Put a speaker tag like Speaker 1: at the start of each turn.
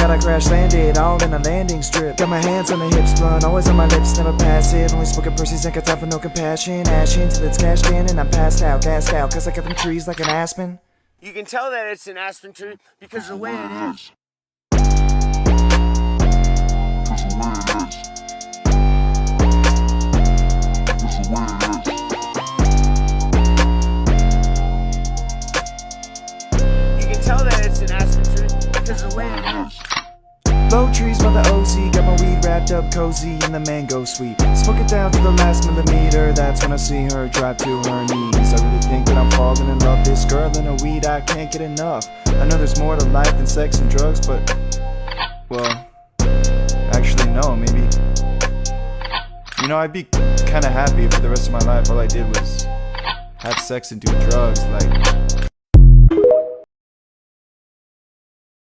Speaker 1: that I crash landed, all in a landing strip. Got my hands on the hips, blunt, always on my lips, never passive. Only smoking Percy's, ain't got time for no compassion. Ashin till it's cashed in and I'm passed out, gassed out, cause I got them trees like an aspen.
Speaker 2: You can tell that it's an aspen tree because of the way it is. You can tell that it's an aspen tree because of the way it is.
Speaker 1: Low trees by the OC, got my weed wrapped up cozy in the mango sweet. Smoke it down to the last millimeter, that's when I see her drop to her knees. I really think that I'm falling in love, this girl in a weed, I can't get enough. I know there's more to life than sex and drugs, but, well, actually no, maybe. You know, I'd be kinda happy if for the rest of my life all I did was have sex and do drugs, like